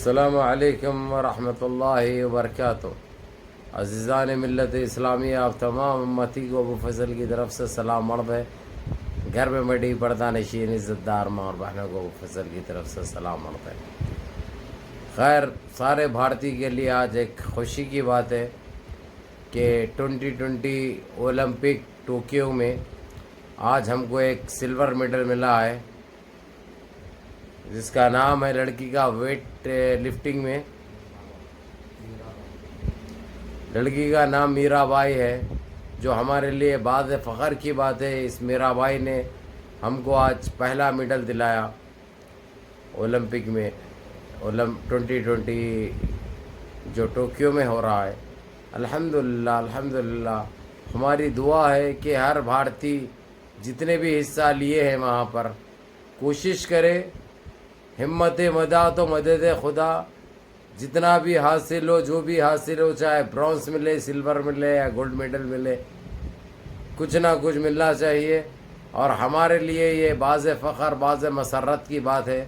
السلام علیکم ورحمۃ اللہ وبرکاتہ۔ عزیزان ملت اسلامیہ، آپ تمام امتی کو ابو فضل کی طرف سے سلام مرد ہے۔ گھر میں بڑی پردہ نشین عزت دار ماں اور بہنوں کو ابو فضل کی طرف سے سلام مرد ہے۔ خیر، سارے بھارتی کے لیے آج ایک خوشی کی بات ہے کہ 2020 اولمپک ٹوکیو میں آج ہم کو ایک سلور میڈل ملا ہے، جس کا نام ہے لڑکی کا ویٹ لفٹنگ میں، لڑکی کا نام میرا بائی ہے، جو ہمارے لیے باعث فخر کی بات ہے۔ اس میرا بائی نے ہم کو آج پہلا میڈل دلایا اولمپک میں، 2020 جو ٹوکیو میں ہو رہا ہے۔ الحمدللہ الحمدللہ، ہماری دعا ہے کہ ہر بھارتی جتنے بھی حصہ لیے ہیں وہاں پر کوشش کرے، ہمت مدد تو مدد خدا، جتنا بھی حاصل ہو، جو بھی حاصل ہو، چاہے برونز ملے، سلور ملے یا گولڈ میڈل ملے، کچھ نہ کچھ ملنا چاہیے۔ اور ہمارے لیے یہ باعث فخر، باعث مسرت کی بات ہے۔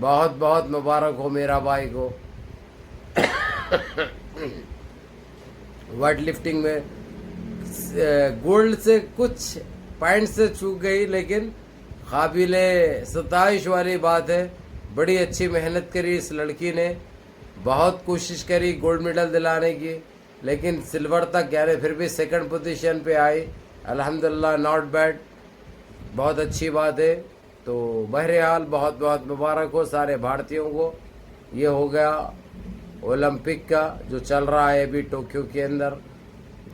بہت بہت مبارک ہو میرا بھائی کو۔ ویٹ لفٹنگ میں گولڈ سے کچھ پوائنٹ سے چوک گئی، لیکن قابل ستائش والی بات ہے۔ بڑی اچھی محنت کری اس لڑکی نے، بہت کوشش کری گولڈ میڈل دلانے کی، لیکن سلور تک، یعنی پھر بھی سیکنڈ پوزیشن پہ آئی۔ الحمدللہ، ناٹ بیڈ، بہت اچھی بات ہے۔ تو بہرحال بہت بہت مبارک ہو سارے بھارتیوں کو۔ یہ ہو گیا اولمپک کا جو چل رہا ہے ابھی ٹوکیو کے اندر۔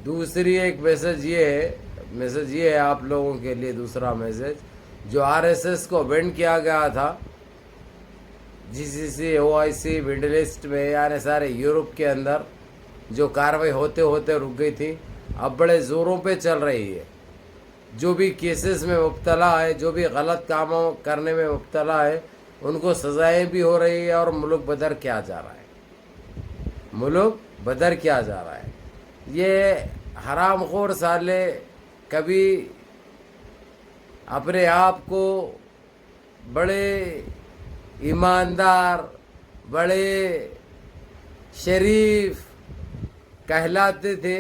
دوسری ایک میسج یہ ہے آپ لوگوں کے لیے، دوسرا میسج جو RSS کو بینڈ کیا گیا تھا GCC OIC مڈل ایسٹ میں، یعنی سارے یورپ کے اندر، جو کارروائی ہوتے ہوتے رک گئی تھی، اب بڑے زوروں پہ چل رہی ہے۔ جو بھی کیسز میں مبتلا ہے، جو بھی غلط کاموں کرنے میں مبتلا ہے، ان کو سزائیں بھی ہو رہی ہے، اور ملک بدر کیا جا رہا ہے، ملک بدر کیا جا رہا ہے۔ یہ حرام خور سالے کبھی اپنے آپ کو بڑے ایماندار، بڑے شریف کہلاتے تھے،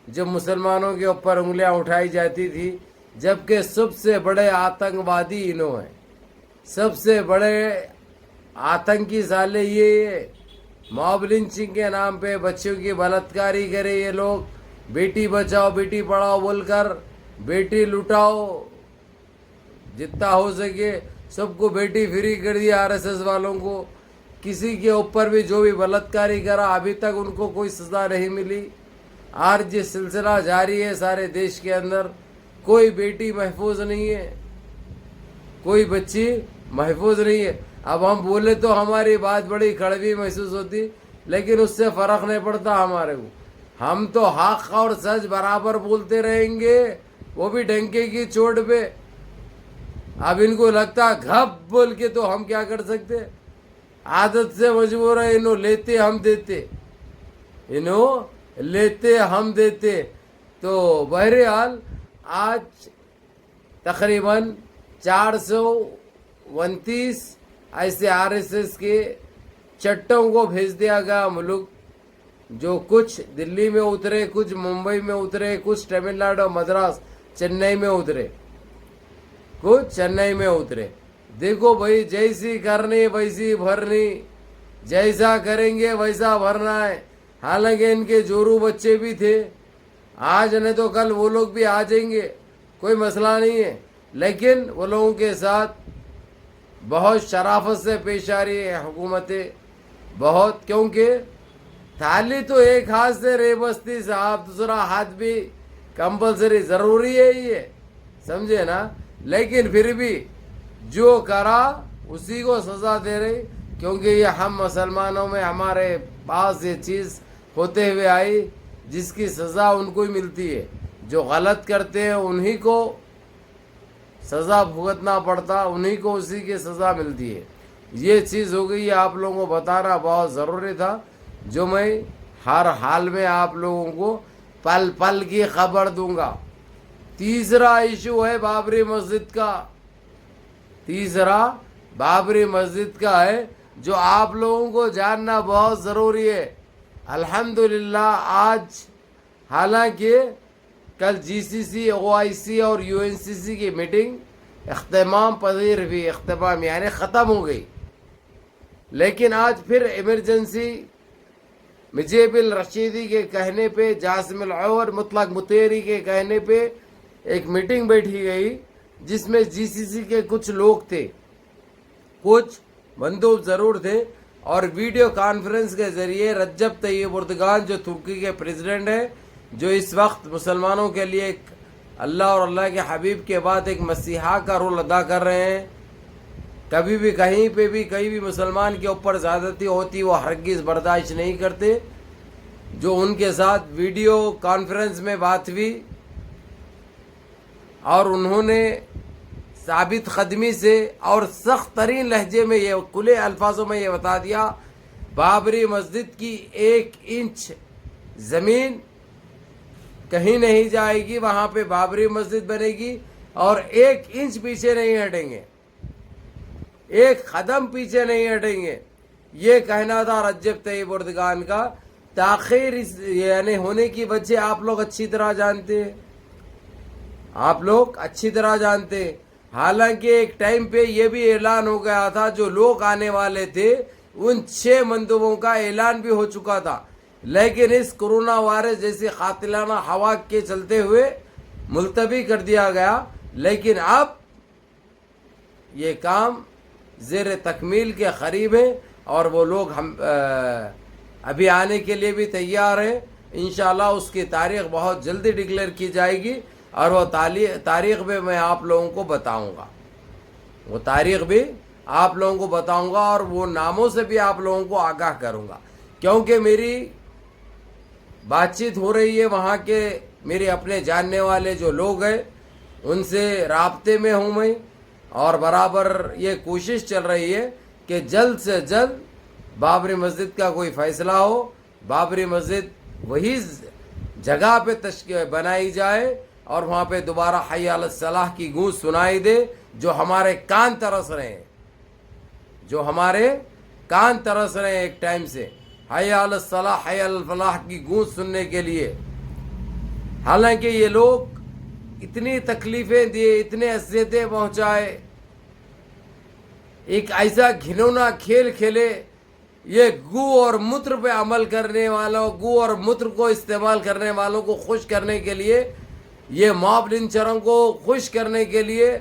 جو مسلمانوں کے اوپر انگلیاں اٹھائی جاتی تھی، جبکہ سب سے بڑے آتنکوادی انہوں ہیں، سب سے بڑے آتنکی سالے یہ موب لنچنگ کے نام پہ بچوں کی بلاتکاری کرے یہ لوگ، بیٹی بچاؤ بیٹی پڑھاؤ بول کر بیٹی لٹاؤ، جتنا ہو سکے سب کو بیٹی فری کر دیا RSS والوں کو۔ کسی کے اوپر بھی جو بھی بلاتکاری کرا، ابھی تک ان کو کوئی سزا نہیں ملی۔ آج یہ سلسلہ جاری ہے سارے دیش کے اندر، کوئی بیٹی محفوظ نہیں ہے، کوئی بچی محفوظ نہیں ہے۔ اب ہم بولے تو ہماری بات بڑی کڑوی محسوس ہوتی، لیکن اس سے فرق نہیں پڑتا ہمارے کو۔ ہم تو حق اور سچ برابر بولتے رہیں گے، وہ بھی ڈنکے کی چوٹ پہ۔ اب ان کو لگتا گھپ بول کے، تو ہم کیا کر سکتے؟ عادت سے مجبور ہے، انہوں لیتے ہم دیتے، انہوں لیتے ہم دیتے۔ تو بہرحال آج تقریباً 429 ایسے RSS کے چٹوں کو بھیج دیا گیا ملک، جو کچھ دلی میں اترے، کچھ ممبئی میں اترے، کچھ تمل ناڈو مدراس چنئی میں اترے، کچھ چنئی میں اترے۔ دیکھو بھائی، جیسی کرنی ویسی بھرنی، جیسا کریں گے ویسا بھرنا ہے۔ حالانکہ ان کے جورو بچے بھی تھے، آج نہیں تو کل وہ لوگ بھی آ جائیں گے، کوئی مسئلہ نہیں ہے، لیکن وہ لوگوں کے ساتھ بہت شرافت سے پیش آ رہی ہے حکومتیں، بہت، کیونکہ تھالی تو ایک ہاتھ سے ریبستی صاحب، دوسرا ہاتھ بھی کمپلسری ضروری ہے، یہ سمجھے نا۔ لیکن پھر بھی جو کرا اسی کو سزا دے رہی، کیونکہ یہ ہم مسلمانوں میں ہمارے پاس یہ چیز ہوتے ہوئے آئی، جس کی سزا ان کو ہی ملتی ہے۔ جو غلط کرتے ہیں انہی کو سزا بھگتنا پڑتا، انہی کو اسی کی سزا ملتی ہے۔ یہ چیز ہو گئی، آپ لوگوں کو بتانا بہت ضروری تھا، جو میں ہر حال میں آپ لوگوں کو پل پل کی خبر دوں گا۔ تیسرا ایشو ہے بابری مسجد کا، تیسرا بابری مسجد کا ہے، جو آپ لوگوں کو جاننا بہت ضروری ہے. الحمدللہ آج حالانکہ کل جی سی سی او آئی سی اور یو این سی سی کی میٹنگ اختتام پذیر ہوئی, اختتام یعنی ختم ہو گئی, لیکن آج پھر ایمرجنسی مجیب الرشیدی کے کہنے پہ, جاسم العور مطلق مطیری کے کہنے پہ ایک میٹنگ بیٹھی گئی جس میں جی سی سی کے کچھ لوگ تھے, کچھ مندوب ضرور تھے, اور ویڈیو کانفرنس کے ذریعے رجب طیب اردگان جو ترکی کے پریزیڈنٹ ہیں, جو اس وقت مسلمانوں کے لیے ایک اللہ اور اللہ کے حبیب کے بعد ایک مسیحا کا رول ادا کر رہے ہیں, کبھی بھی کہیں پہ بھی کہیں بھی مسلمان کے اوپر زیادتی ہوتی وہ ہرگز برداشت نہیں کرتے, جو ان کے ساتھ ویڈیو کانفرنس میں بات ہوئی اور انہوں نے ثابت قدمی سے اور سخت ترین لہجے میں یہ کھلے الفاظوں میں یہ بتا دیا, بابری مسجد کی 1 انچ زمین کہیں نہیں جائے گی, وہاں پہ بابری مسجد بنے گی اور 1 انچ پیچھے نہیں ہٹیں گے, 1 قدم پیچھے نہیں ہٹیں گے. یہ کہنا تھا رجب طیب اردگان کا. تاخیر یعنی ہونے کی وجہ آپ لوگ اچھی طرح جانتے ہیں, آپ لوگ اچھی طرح جانتے ہیں. حالانکہ ایک ٹائم پہ یہ بھی اعلان ہو گیا تھا, جو لوگ آنے والے تھے ان 6 مندوبوں کا اعلان بھی ہو چکا تھا, لیکن اس کرونا وائرس جیسی قاتلانہ ہوا کے چلتے ہوئے ملتوی کر دیا گیا. لیکن اب یہ کام زیر تکمیل کے قریب ہے اور وہ لوگ ہم ابھی آنے کے لیے بھی تیار ہیں. انشاءاللہ اس کی تاریخ بہت جلدی ڈکلیئر کی جائے گی اور وہ تاریخ بھی میں آپ لوگوں کو بتاؤں گا, وہ تاریخ بھی آپ لوگوں کو بتاؤں گا اور وہ ناموں سے بھی آپ لوگوں کو آگاہ کروں گا, کیونکہ میری بات چیت ہو رہی ہے وہاں کے میرے اپنے جاننے والے جو لوگ ہیں ان سے رابطے میں ہوں میں, اور برابر یہ کوشش چل رہی ہے کہ جلد سے جلد بابری مسجد کا کوئی فیصلہ ہو, بابری مسجد وہی جگہ پہ بنائی جائے اور وہاں پہ دوبارہ حی علی الصلاح کی گونج سنائی دے, جو ہمارے کان ترس رہے ہیں, جو ہمارے کان ترس رہے ہیں ایک ٹائم سے حی علی الصلاح حی علی الفلاح کی گونج سننے کے لیے. حالانکہ یہ لوگ اتنی تکلیفیں دیے, اتنے اذیتیں پہنچائے, ایک ایسا گھنونا کھیل کھیلے, یہ گو اور متر پہ عمل کرنے والوں, گو اور متر کو استعمال کرنے والوں کو خوش کرنے کے لیے, یہ موب لنچروں کو خوش کرنے کے لیے,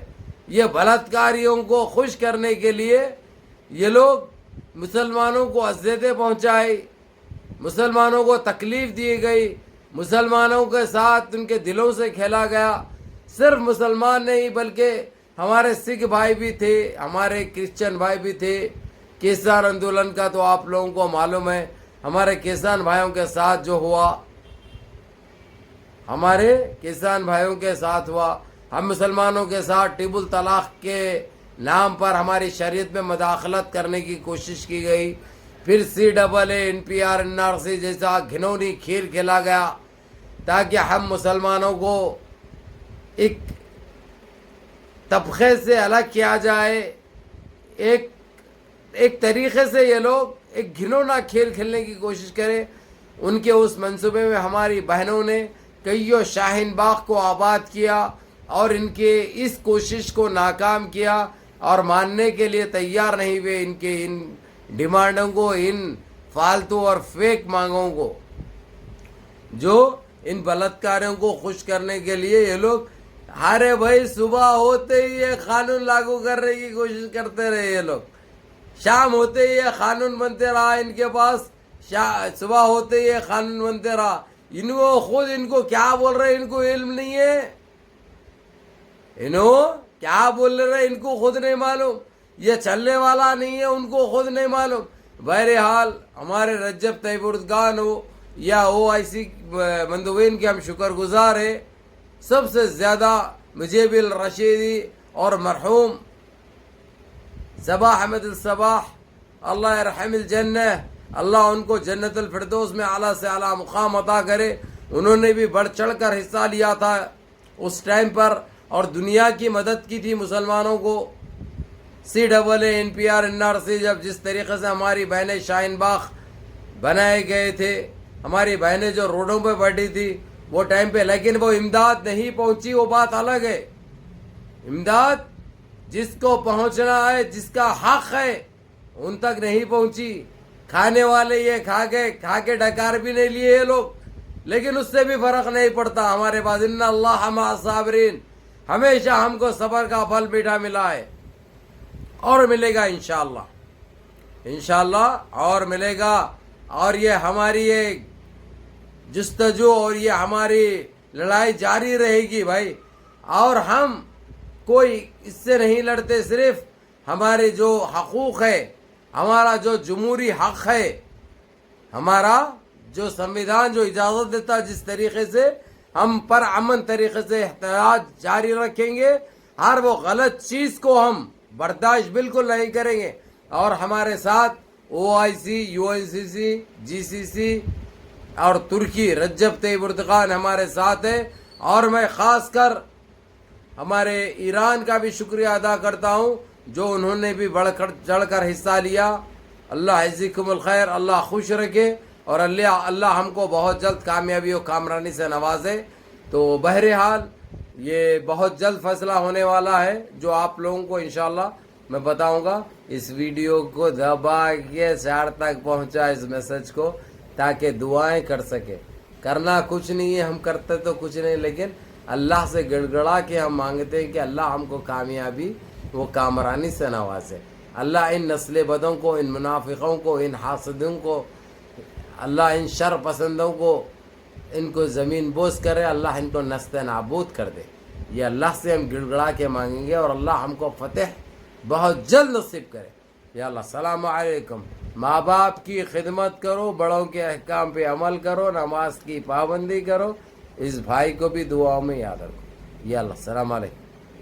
یہ بلاತ್ಕಾರಿوں کو خوش کرنے کے لیے یہ لوگ مسلمانوں کو اذیتیں پہنچائی, مسلمانوں کو تکلیف دی گئی, مسلمانوں کے ساتھ ان کے دلوں سے کھیلا گیا. صرف مسلمان نہیں بلکہ ہمارے سکھ بھائی بھی تھے, ہمارے کرسچن بھائی بھی تھے. کسان آندولن کا تو آپ لوگوں کو معلوم ہے, ہمارے کسان بھائیوں کے ساتھ جو ہوا, ہمارے کسان بھائیوں کے ساتھ ہوا. ہم مسلمانوں کے ساتھ ٹیب الطلاق کے نام پر ہماری شریعت میں مداخلت کرنے کی کوشش کی گئی, پھر CAA NPR NRC جیسا گھنونی کھیل کھیلا گیا تاکہ ہم مسلمانوں کو ایک طبقے سے الگ کیا جائے. ایک طریقے سے یہ لوگ ایک گھنونا کھیل کھیلنے کی کوشش کریں. ان کے اس منصوبے میں ہماری بہنوں نے کئیوں شاہین باغ کو آباد کیا اور ان کے اس کوشش کو ناکام کیا اور ماننے کے لیے تیار نہیں ہوئے ان کے ان ڈیمانڈوں کو, ان فالتو اور فیک مانگوں کو, جو ان بلاತ್ಕಾರಿوں کو خوش کرنے کے لیے یہ لوگ ارے بھائی صبح ہوتے ہی یہ قانون لاگو کرنے کی کوشش کرتے رہے, یہ لوگ شام ہوتے ہی یہ قانون بنتے رہا ان کے پاس, صبح ہوتے ہی یہ قانون بنتے رہا. ان کو کیا بول رہے ان کو علم نہیں ہے, کیا بول رہے ان کو خود نہیں معلوم, یہ چلنے والا نہیں ہے ان کو خود نہیں معلوم. بہرحال ہمارے رجب طیب اردگان ہو یا OIC مندوبین کے ہم شکر گزار ہیں. سب سے زیادہ مجیب الرشیدی اور مرحوم صباح احمد الصباح, اللہ یرحم الجنہ, اللہ ان کو جنت الفردوس میں اعلیٰ سے اعلیٰ مقام عطا کرے. انہوں نے بھی بڑھ چڑھ کر حصہ لیا تھا اس ٹائم پر اور دنیا کی مدد کی تھی مسلمانوں کو. CAA, NPR, NRC جب جس طریقے سے ہماری بہنیں شاہین باغ بنائے گئے تھے، ہماری بہنیں جو روڈوں پہ بیٹھی تھی وہ ٹائم پہ، لیکن وہ امداد نہیں پہنچی، وہ بات الگ ہے. امداد جس کو پہنچنا ہے، جس کا حق ہے، ان تک نہیں پہنچی. کھانے والے یہ کھا کے ڈکار بھی نہیں لیے یہ لوگ، لیکن اس سے بھی فرق نہیں پڑتا. ہمارے پاس ان اللہ مع الصابرین، ہمیشہ ہم کو صبر کا پھل میٹھا ملا ہے اور ملے گا انشاءاللہ، انشاءاللہ اور ملے گا. اور یہ ہماری ایک جستجو اور یہ ہماری لڑائی جاری رہے گی بھائی. اور ہم کوئی اس سے نہیں لڑتے، صرف ہمارے جو حقوق ہے، ہمارا جو جمہوری حق ہے، ہمارا جو سنویدھان جو اجازت دیتا ہے، جس طریقے سے ہم پر امن طریقے سے احتجاج جاری رکھیں گے، ہر وہ غلط چیز کو ہم برداشت بالکل نہیں کریں گے. اور ہمارے ساتھ OIC، UNCC، GCC اور ترکی رجب طیب اردغان ہمارے ساتھ ہے. اور میں خاص کر ہمارے ایران کا بھی شکریہ ادا کرتا ہوں، جو انہوں نے بھی بڑھ کر حصہ لیا. اللہ عزکم الخیر، اللہ خوش رکھے، اور اللہ ہم کو بہت جلد کامیابی و کامرانی سے نوازے. تو بہرحال یہ بہت جلد فیصلہ ہونے والا ہے، جو آپ لوگوں کو انشاءاللہ میں بتاؤں گا. اس ویڈیو کو دبا کے شہر تک پہنچا اس میسج کو، تاکہ دعائیں کر سکے. کرنا کچھ نہیں ہے، ہم کرتے تو کچھ نہیں، لیکن اللہ سے گڑ گڑا کے ہم مانگتے ہیں کہ اللہ ہم کو کامیابی وہ کامرانی سے نوازے. اللہ ان نسل بدوں کو، ان منافقوں کو، ان حاسدوں کو، اللہ ان شر پسندوں کو، ان کو زمین بوس کرے، اللہ ان کو نست نابود کر دے. یہ اللہ سے ہم گڑ گڑا کے مانگیں گے، اور اللہ ہم کو فتح بہت جلد نصیب کرے. یا اللہ. السلام علیکم. ماں باپ کی خدمت کرو، بڑوں کے احکام پہ عمل کرو، نماز کی پابندی کرو. اس بھائی کو بھی دعاؤں میں یاد رکھو. یا اللہ. السلام علیکم.